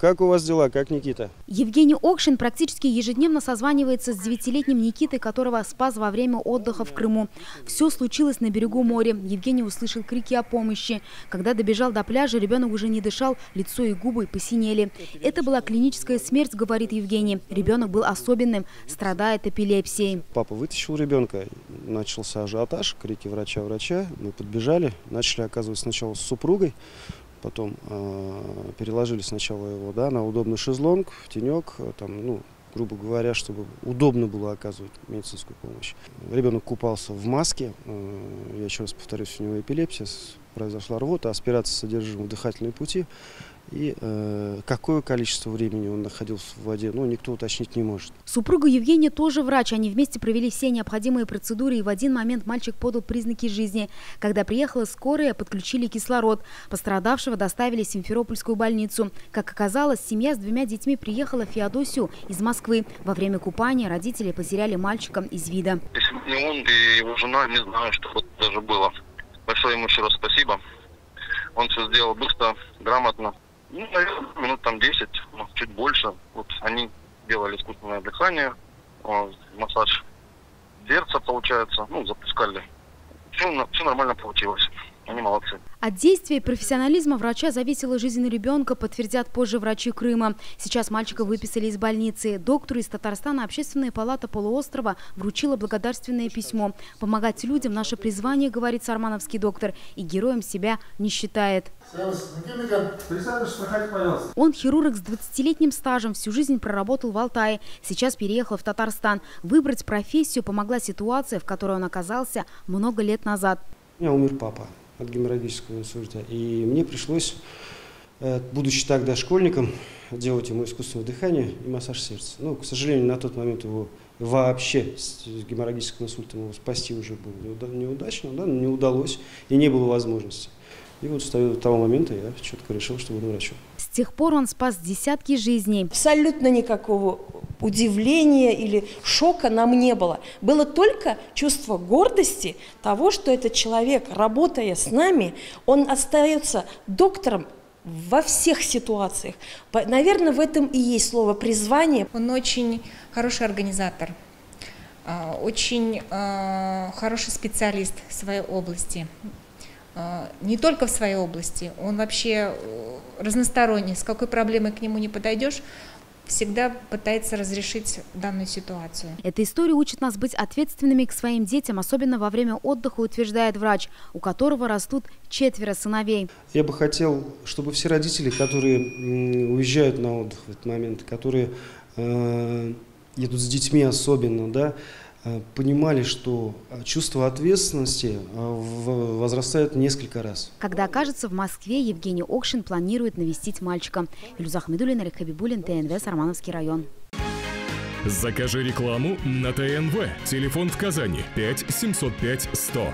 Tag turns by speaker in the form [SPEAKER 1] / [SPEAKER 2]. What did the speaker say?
[SPEAKER 1] Как у вас дела? Как Никита?
[SPEAKER 2] Евгений Окшин практически ежедневно созванивается с 9-летним Никитой, которого спас во время отдыха в Крыму. Все случилось на берегу моря. Евгений услышал крики о помощи. Когда добежал до пляжа, ребенок уже не дышал, лицо и губы посинели. Это была клиническая смерть, говорит Евгений. Ребенок был особенным, страдает эпилепсией.
[SPEAKER 1] Папа вытащил ребенка, начался ажиотаж, крики врача. Мы подбежали, начали оказывать сначала с супругой. Потом переложили сначала его на удобный шезлонг, в тенек, грубо говоря, чтобы удобно было оказывать медицинскую помощь. Ребенок купался в маске, я еще раз повторюсь, у него эпилепсия, произошла рвота, аспирация содержимого дыхательной пути. И какое количество времени он находился в воде, никто уточнить не может.
[SPEAKER 2] Супруга Евгения тоже врач. Они вместе провели все необходимые процедуры, и в один момент мальчик подал признаки жизни. Когда приехала скорая, подключили кислород. Пострадавшего доставили в Симферопольскую больницу. Как оказалось, семья с 2 детьми приехала в Феодосию из Москвы. Во время купания родители потеряли мальчика из вида.
[SPEAKER 3] Если бы не он и его жена, не знаю, что вот даже было. Большое ему еще раз спасибо. Он все сделал быстро, грамотно. Наверное, минут 10, чуть больше. Вот они делали искусственное дыхание, массаж сердца, получается, запускали. Все нормально получилось. Они молодцы.
[SPEAKER 2] От действия и профессионализма врача зависела жизнь ребенка, подтвердят позже врачи Крыма. Сейчас мальчика выписали из больницы. Доктору из Татарстана Общественная палата полуострова вручила благодарственное письмо. Помогать людям – наше призвание, говорит сармановский доктор, и героем себя не считает. Он хирург с 20-летним стажем, всю жизнь проработал в Алтае. Сейчас переехал в Татарстан. Выбрать профессию помогла ситуация, в которой он оказался много лет назад.
[SPEAKER 1] У меня умер папа от геморрагического инсульта. И мне пришлось, будучи тогда школьником, делать ему искусственное дыхание и массаж сердца. К сожалению, на тот момент его вообще с геморрагическим инсультом его спасти уже было неудачно, не удалось и не было возможности. И вот с того момента я четко решил, что буду врачом.
[SPEAKER 2] С тех пор он спас десятки жизней.
[SPEAKER 4] Абсолютно никакого удивления или шока нам не было. Было только чувство гордости того, что этот человек, работая с нами, он остается доктором во всех ситуациях. Наверное, в этом и есть слово призвание.
[SPEAKER 5] Он очень хороший организатор, очень хороший специалист в своей области. Не только в своей области, он вообще разносторонний. С какой проблемой к нему не подойдешь, всегда пытается разрешить данную ситуацию.
[SPEAKER 2] Эта история учит нас быть ответственными к своим детям, особенно во время отдыха, утверждает врач, у которого растут 4 сыновей.
[SPEAKER 1] Я бы хотел, чтобы все родители, которые уезжают на отдых в этот момент, которые едут с детьми особенно, понимали, что чувство ответственности возрастает несколько раз.
[SPEAKER 2] Когда окажется в Москве, Евгений Окшин планирует навестить мальчика. Илюза Ахмедуллина, Олег Хабибуллин, ТНВ, Сармановский район.
[SPEAKER 6] Закажи рекламу на ТНВ. Телефон в Казани 5 705 100.